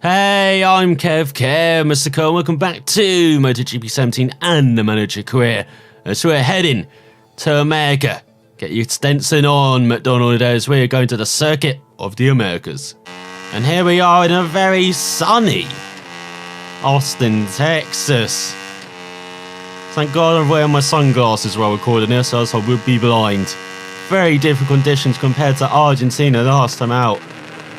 Hey, I'm Kev, Mr. Cole. Welcome back to MotoGP 17 and the manager career. So we're heading to America. Get your Stenson on, MacDonald, as we're going to the circuit of the Americas. And here we are in a very sunny Austin, Texas. Thank God I'm wearing my sunglasses while recording this, else I would be blind. Very different conditions compared to Argentina last time out.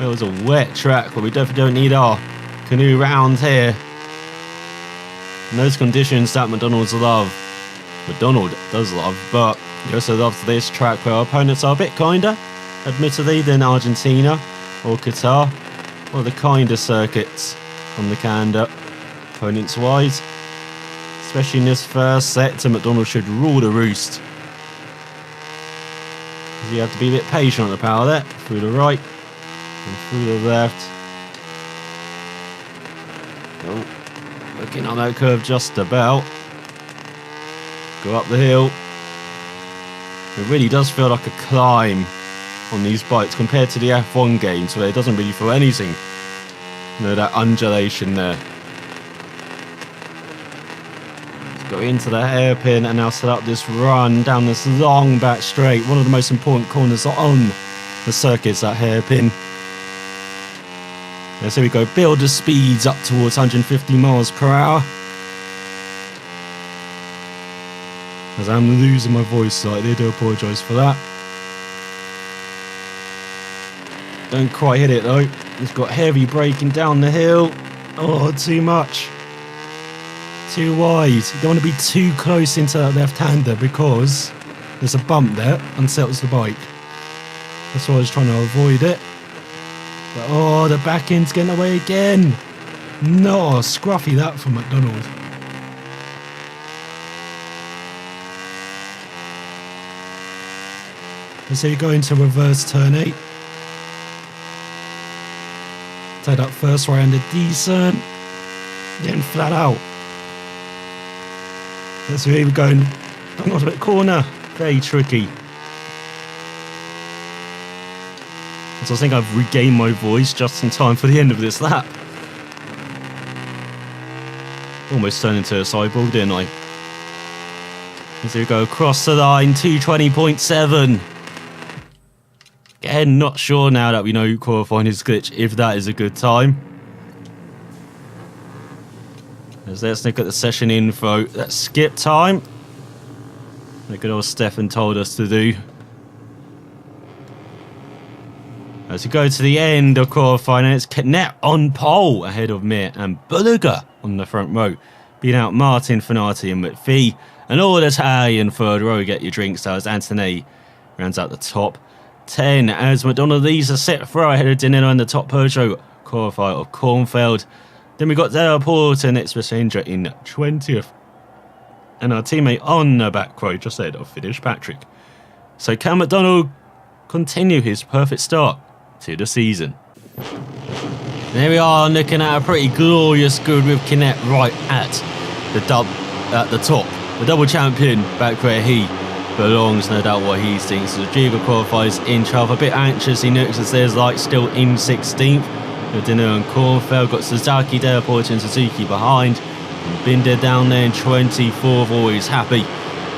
It was a wet track, but we definitely don't need our canoe round here. And those conditions that MacDonald does love, but he also loves this track where our opponents are a bit kinder, admittedly, than Argentina or Qatar, or the kinder circuits on the calendar, opponents-wise. Especially in this first sector, MacDonald should rule the roost. You have to be a bit patient on the power there, through the right. And through the left. Oh, looking on that curve just about. Go up the hill. It really does feel like a climb on these bikes compared to the F1 games where it doesn't really feel anything. You know, that undulation there. Let's go into the hairpin and now set up this run down this long back straight. One of the most important corners on the circuit's that hairpin. So we go, build the speeds up towards 150 miles per hour. As I'm losing my voice slightly, I do apologise for that. Don't quite hit it though. It's got heavy braking down the hill. Oh, too much. Too wide. You don't want to be too close into that left-hander because there's a bump there and settles the bike. That's why I was trying to avoid it. But, oh, the back end's getting away again. No, scruffy that from MacDonald. And so you go into reverse turn 8. Take that first right-hander decent. Getting flat out. That's where we're going. Not a bit corner. Very tricky. So I think I've regained my voice just in time for the end of this lap. Almost turned into a cyborg, didn't I? As we go across the line, 220.7. Again, not sure now that we know qualifying is glitch, if that is a good time. Let's look at the session info. That's skip time. The good old Stefan told us to do. As we go to the end of qualifying, it's Canet on pole ahead of Mir and Bulliger on the front row, beating out Martin, Finati and McPhee. And all the Italian third row, get your drinks as Antonelli rounds out the top 10. As MacDonald leads a set throw ahead of Danilo in the top Peugeot qualifier of Kornfeld. Then we got Della Porta next passenger in 20th. And our teammate on the back row just ahead of Fittipaldi. So can MacDonald continue his perfect start to the season? There we are, looking at a pretty glorious good with Canet right at the top. The double champion back where he belongs, no doubt what he thinks. So Jiva qualifies in 12th, a bit anxious. He notices there's light still in 16th. Dinner and Kornfeld got Suzuki, Della Porta and Suzuki behind. And Binder down there in 24th, always happy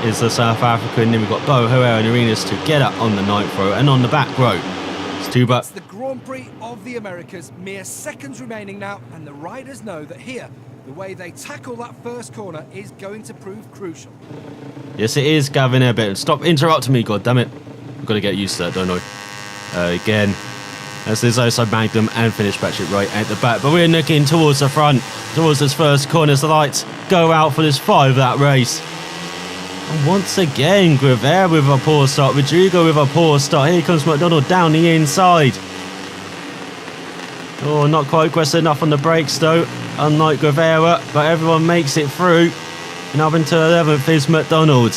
is the South African. Then we've got Bo Herrera and Arenas together on the 9th row, and on the back row It's the Grand Prix of the Americas, mere seconds remaining now, and the riders know that here, the way they tackle that first corner is going to prove crucial. Yes, it is, Gavin Abbott. Stop interrupting me, goddammit. I've got to get used to that, don't I? Again, as there's also Magnum and Fittipaldi right at the back, but we're looking towards the front, towards this first corner as the lights go out for this 5-lap race. And once again, Guevara with a poor start, Rodrigo with a poor start. Here comes MacDonald down the inside. Oh, not quite aggressive enough on the brakes though, unlike Guevara, but everyone makes it through. And up into 11th is MacDonald.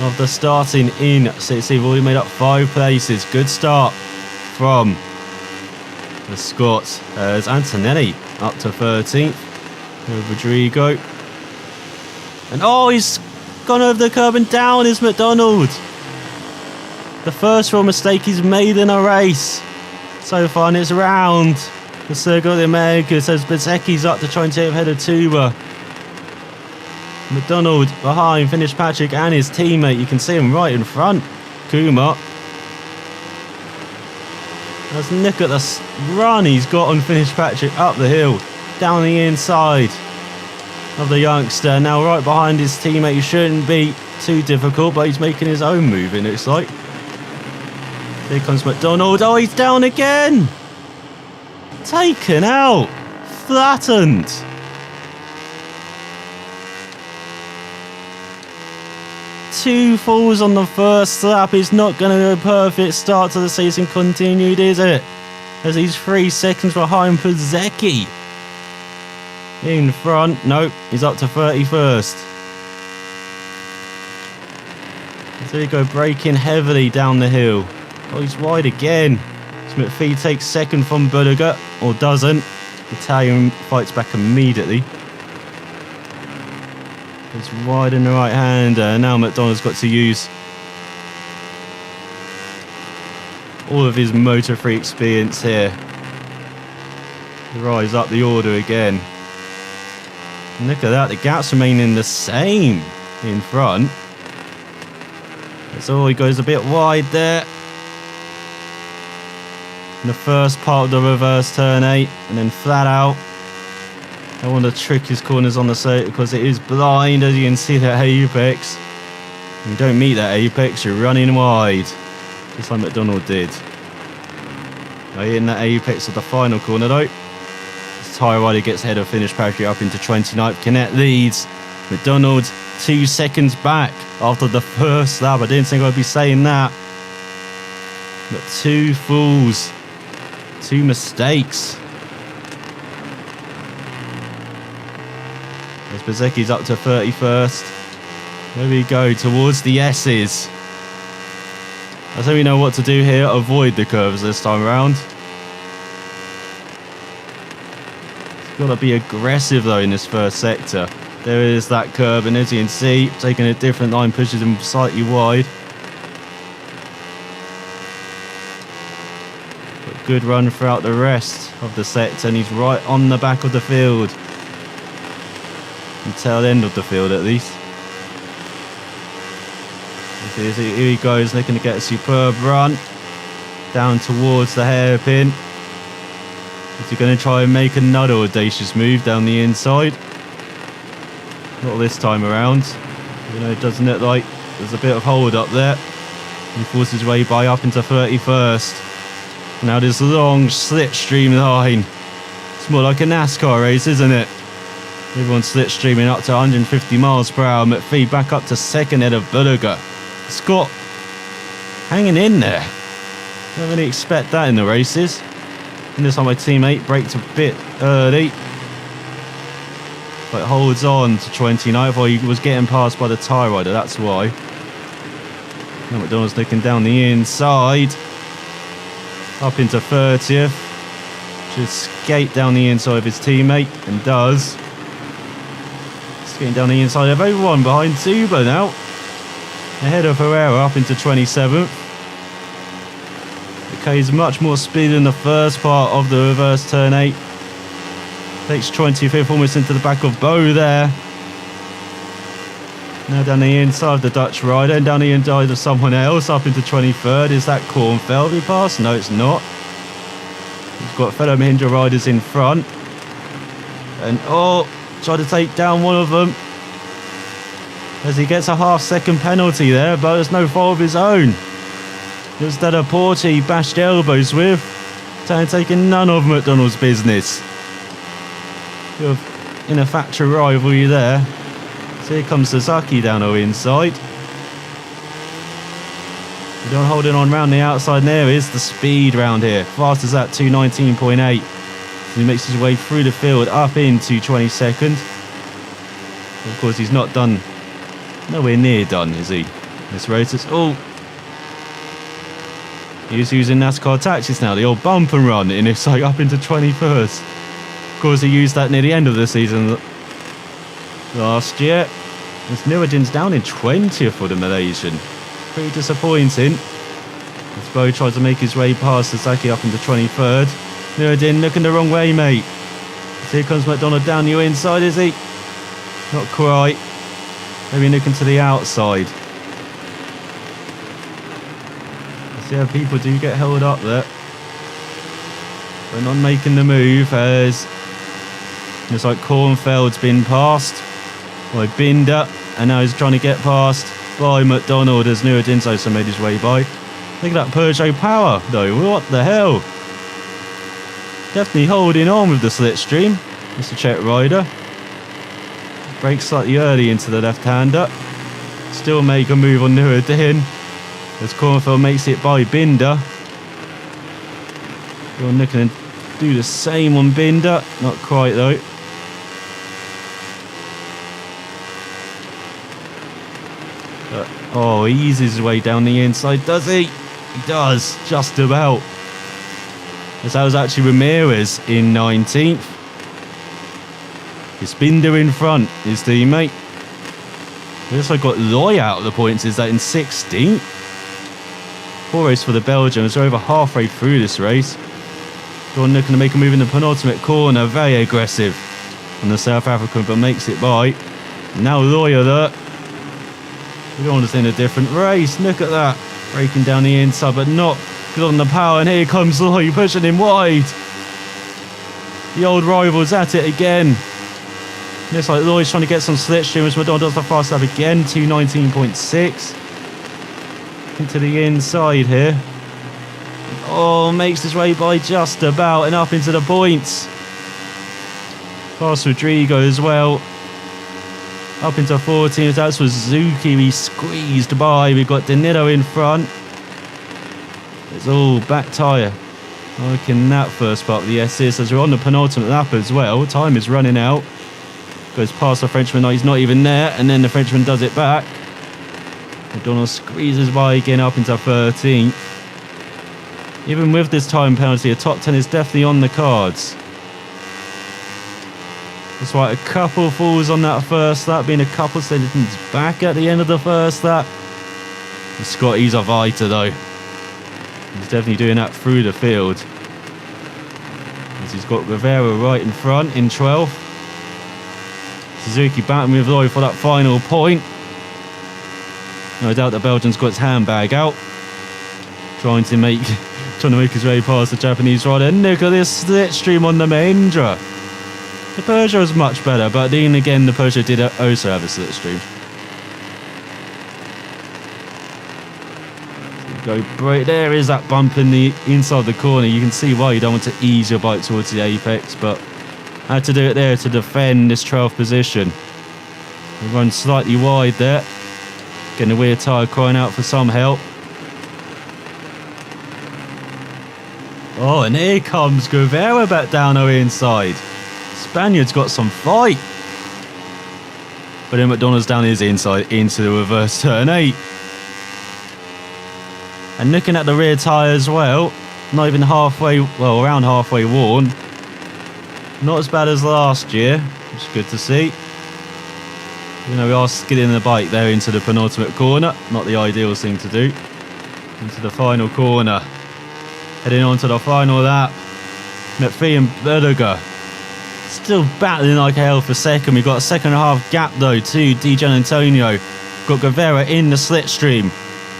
After starting in 6th, we've already made up 5 places. Good start from the Scots. As Antonelli up to 13th with Rodrigo. And oh, he's gone over the curb and down is MacDonald. The first real mistake he's made in a race so far in this round. The circle of the Americas as Bezzecchi's up to try and take ahead of Tuba. MacDonald behind Fitzpatrick and his teammate. You can see him right in front. Kuma. Let's look at the run he's got on Fitzpatrick up the hill, down the inside of the youngster. Now right behind his teammate. He shouldn't be too difficult, but he's making his own move, it looks like. Here comes MacDonald. Oh, he's down again. Taken out. Flattened. Two falls on the first lap is not going to be a perfect start to the season continued, is it? As he's 3 seconds behind Bezzecchi. In front, nope, he's up to 31st. So we go braking heavily down the hill. Oh, he's wide again. So McPhee takes second from Budiger, or doesn't. Italian fights back immediately. It's wide in the right hander. Now MacDonald's got to use all of his Moto3 experience here. Rise up the order again. And look at that, the gaps remaining the same in front. So he goes a bit wide there. In the first part of the reverse turn 8, and then flat out. I want to trick his corners on the circuit because it is blind, as you can see that apex. When you don't meet that apex, you're running wide, just like MacDonald did. Now hitting that apex of the final corner though. This tyre rider gets ahead of Fitzpatrick up into 29th. Canet leads. MacDonald 2 seconds back after the first lap. I didn't think I'd be saying that. But 2 falls, 2 mistakes. As Bezzecchi's up to 31st. There we go, towards the S's. I think we know what to do here. Avoid the curves this time around. It's got to be aggressive though in this first sector. There is that curve, and as you can see, taking a different line pushes him slightly wide. But good run throughout the rest of the sector, and he's right on the back of the field. The tail end of the field at least. Here he goes, looking to get a superb run down towards the hairpin. Is he going to try and make another audacious move down the inside? Not this time around. You know, it doesn't look like there's a bit of hold up there. He forces his way by up into 31st. Now this long slipstream line. It's more like a NASCAR race, isn't it? Everyone's slipstreaming up to 150 miles per hour. McPhee back up to second head of Budiger. Scott hanging in there. Don't really expect that in the races. And this time my teammate braked a bit early. But holds on to 29th. Well, he was getting passed by the tyre rider, that's why. Now MacDonald's looking down the inside. Up into 30th. Should skate down the inside of his teammate, and does. Skating down the inside of everyone behind Tuba now. Ahead of Herrera up into 27th. Okay, he's much more speed in the first part of the reverse turn 8. Takes 25th almost into the back of Bo there. Now down the inside of the Dutch rider, and down the inside of someone else up into 23rd. Is that Kornfeld he passed? No, it's not. He's got fellow Mahindra riders in front. And oh, tried to take down one of them. As he gets a half-second penalty there, but there's no fault of his own. It was that Porte he bashed elbows with, taking none of MacDonald's business. In a factory rivalry there. So here comes Sasaki down our inside. You don't hold it on round the outside, and there is the speed round here. Fast as that, 219.8. He makes his way through the field up into 22nd. Of course, he's not done. Nowhere near done, is he? This race is... Oh! He's using NASCAR tactics now, the old bump and run, and it's like up into 21st. Of course, he used that near the end of the season last year. As Nurudin's down in 20th for the Malaysian. Pretty disappointing. As Bo tries to make his way past Sasaki up into 23rd. Nurdin looking the wrong way, mate. So here comes MacDonald down your inside, is he? Not quite. Maybe looking to the outside. See how people do get held up there. But not making the move as it's like Kornfeld's been passed by Binder, and now he's trying to get past by MacDonald as Nurdin's also made his way by. Look at that Peugeot power though, what the hell? Definitely holding on with the slipstream. Mr. Czech rider. Brakes slightly early into the left-hander. Still make a move on Nurdin as Kornfeld makes it by Binder. You're looking to do the same on Binder. Not quite though. But, oh, he eases his way down the inside, does he? He does, just about. As that was actually Ramirez in 19th. It's Binder in front, his teammate. We also got Loy out of the points, is that in 16th? Poor race for the Belgians, we're over halfway through this race. John looking to make a move in the penultimate corner, very aggressive on the South African, but makes it by. Now Loy alert. We don't want to see in a different race, look at that. Breaking down the inside, but not good on the power, and here comes Loy pushing him wide. The old rival's at it again. Looks like Loy's trying to get some slipstream as MacDonald does the fast lap again, 2:19.6. Into the inside here. Oh, makes his way by just about and up into the points. Past Rodrigo as well. Up into 14th, that's for Zuki, he squeezed by. We've got Danilo in front. It's all back tyre. Liking that first part of the assist as we're on the penultimate lap as well. Time is running out. Goes past the Frenchman, no, he's not even there, and then the Frenchman does it back. MacDonald squeezes by again up into 13th. Even with this time penalty, a top 10 is definitely on the cards. That's right, a couple falls on that first lap, being a couple seconds back at the end of the first lap. And Scott, he's a fighter though. He's definitely doing that through the field. As he's got Rivera right in front in 12th. Suzuki battling with Loy for that final point. No doubt the Belgian's got his handbag out. Trying to make his way past the Japanese rider. And look at this slipstream on the Mahindra. The Peugeot is much better, but then again the Peugeot did also have a slipstream. Go break. There is that bump in the inside the corner. You can see why you don't want to ease your bike towards the apex, but had to do it there to defend this 12th position. We run slightly wide there. Getting a weird tyre crying out for some help. Oh, and here comes Guevara back down our inside. Spaniard's got some fight. But then MacDonald's down his inside into the reverse turn 8. And looking at the rear tyre as well, not even halfway, well, around halfway worn. Not as bad as last year, which is good to see. You know, we are skidding the bike there into the penultimate corner. Not the ideal thing to do. Into the final corner. Heading on to the final lap. McPhee and Berger still battling like hell for second. We've got a second and a half gap though to Di Gianantonio. Got Guevara in the slipstream.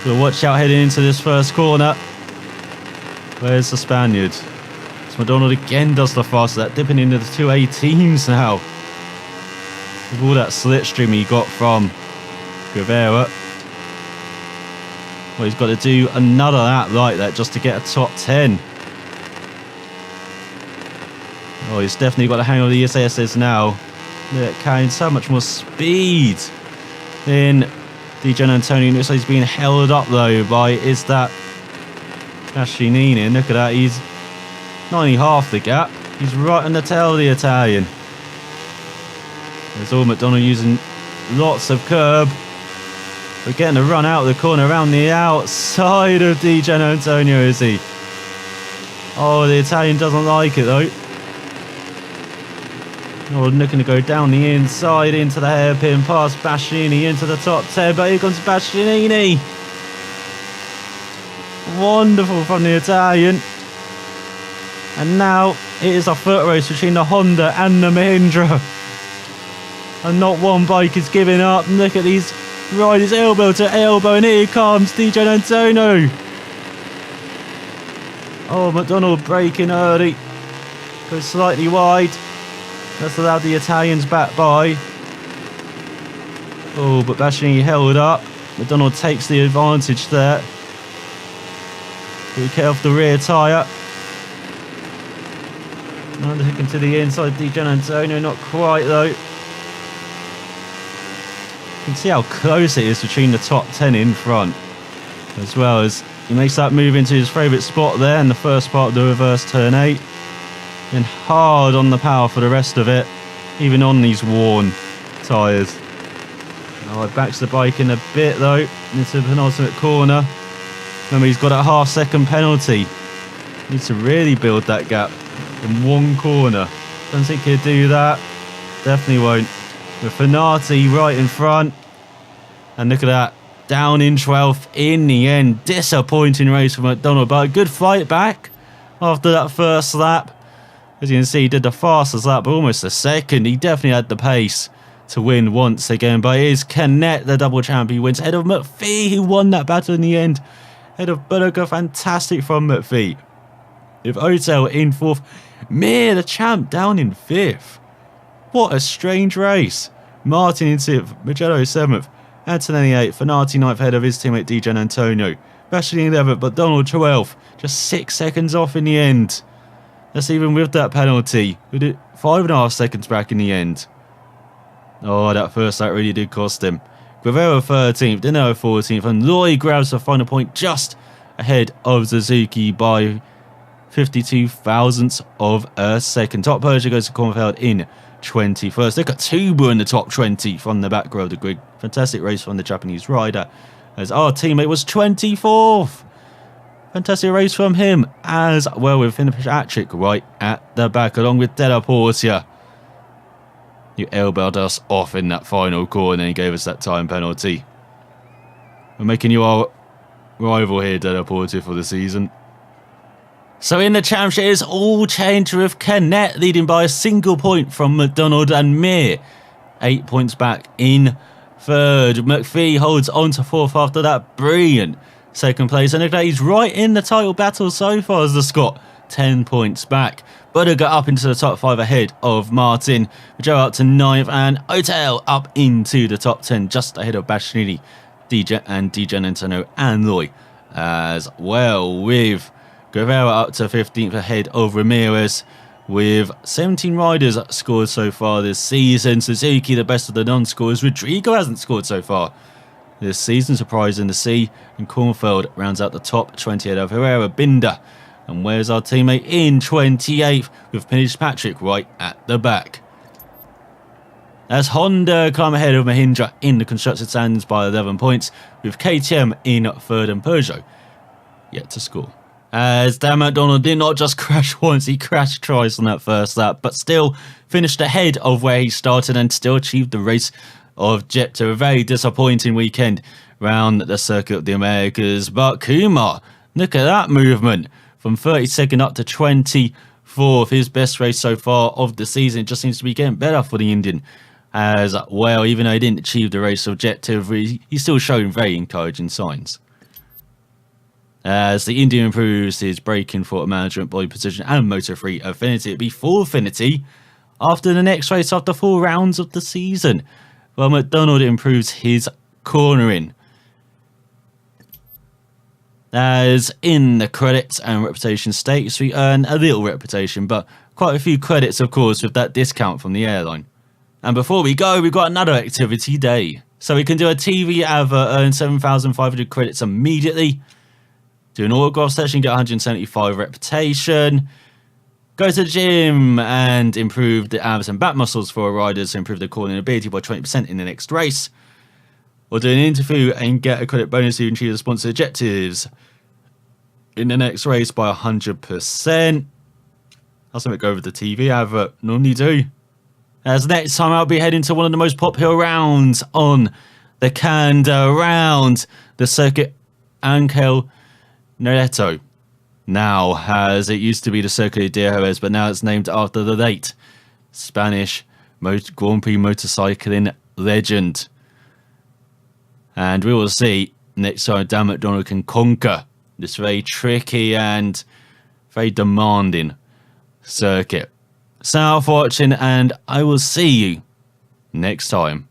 Got to watch out heading into this first corner. Where's the Spaniard? MacDonald again does the fast lap, dipping into the 218s now. With all that slipstream he got from Guevara. Well, he's got to do another lap like that just to get a top 10. Oh, he's definitely got to hang on the ESSs now. They're carrying so much more speed in Di Gianantonio. Looks like he's being held up though by is that Cascinini. Look at that, he's not only half the gap, he's right on the tail of the Italian. There's all MacDonald using lots of curb. We're getting a run out of the corner around the outside of Di Gianantonio, is he? Oh, the Italian doesn't like it though. Oh, looking to go down the inside into the hairpin, past Bastianini into the top 10, but here comes Bastianini. Wonderful from the Italian. And now it is a foot race between the Honda and the Mahindra. And not one bike is giving up. Look at these riders elbow to elbow, and here comes DJ Antonio. Oh, MacDonald braking early. Goes slightly wide. That's allowed the Italians back by. Oh, but Bastianini held up. MacDonald takes the advantage there. He cut off the rear tyre. Underhooking to the inside, DJ Antonio, not quite though. You can see how close it is between the top 10 in front, as well as he makes that move into his favourite spot there in the first part of the reverse turn 8. Then hard on the power for the rest of it, even on these worn tyres. Oh, it backs the bike in a bit though, into the penultimate corner. Remember, he's got a half-second penalty. Needs to really build that gap in one corner. Don't think he'll do that. Definitely won't. With Finati right in front. And look at that. Down in 12th in the end. Disappointing race for MacDonald, but a good fight back after that first lap. As you can see, he did the fastest lap, but almost the second. He definitely had the pace to win once again. But it is Canet, the double champ. He wins ahead of McPhee, who won that battle in the end. Ahead of Bullock, fantastic from McPhee. With Otel in 4th. Mir, the champ, down in 5th. What a strange race. Martin in 6th, Mugello 7th, Antonelli 8th, Finati 9th ahead of his teammate DJ Antonio. Bastianini 11th, but Donald 12th. Just 6 seconds off in the end. That's even with that penalty. We did 5.5 seconds back in the end. Oh, that first lap really did cost him. Guevara 13th, Dino 14th, and Loy grabs the final point just ahead of Suzuki by 52 thousandths of a second. Top Persia goes to Kornfeld in 21st. Look at Tuba in the top 20 from the back row of the grid. Fantastic race from the Japanese rider, as our teammate was 24th. Fantastic race from him as well, with Fitzpatrick right at the back, along with Della Portia. You elbowed us off in that final corner and he gave us that time penalty. We're making you our rival here, Della Portia, for the season. So in the championship, it's all changed with Canet leading by a single point from MacDonald and Mir. 8 points back in 3rd. McPhee holds on to 4th after that brilliant second place. And look at that, he's right in the title battle so far as the Scot. 10 points back. Butter got up into the top 5 ahead of Martin. Joe up to 9th, and Otel up into the top 10 just ahead of Bastianini, DJ Antonio and Loy as well, with Guevara up to 15th ahead of Ramirez, with 17 riders scored so far this season. Suzuki, the best of the non-scorers. Rodrigo hasn't scored so far this season, surprising to see. And Kornfeld rounds out the top 20 ahead of Herrera, Binder. And where's our teammate in 28th, with Fitzpatrick right at the back. As Honda come ahead of Mahindra in the constructed standings by 11 points, with KTM in 3rd and Peugeot yet to score. As Dan MacDonald did not just crash once, he crashed twice on that first lap, but still finished ahead of where he started and still achieved the race object. A very disappointing weekend round the Circuit of the Americas. But Kumar, look at that movement. From 32nd up to 24th, his best race so far of the season. It just seems to be getting better for the Indian as well. Even though he didn't achieve the race objective, he's still showing very encouraging signs. As the Indian improves his braking, throttle management, body position and motor-free affinity, it'll be full affinity after the next race after 4 rounds of the season. While MacDonald improves his cornering. As in the credits and reputation stakes, we earn a little reputation, but quite a few credits, of course, with that discount from the airline. And before we go, we've got another activity day. So we can do a TV advert, earn 7,500 credits immediately. Do an autograph session, get 175 reputation. Go to the gym and improve the abs and back muscles for riders to improve their cornering ability by 20% in the next race. Or do an interview and get a credit bonus to achieve the sponsored objectives in the next race by 100%. I'll something go over the TV advert, normally do. As next time I'll be heading to one of the most popular rounds on the Canda round, the Circuit Angel Nereto. now, as it used to be the Circuit de Jerez, but now it's named after the late Spanish Grand Prix motorcycling legend. And we will see next time Dan MacDonald can conquer this very tricky and very demanding circuit. So, for watching, and I will see you next time.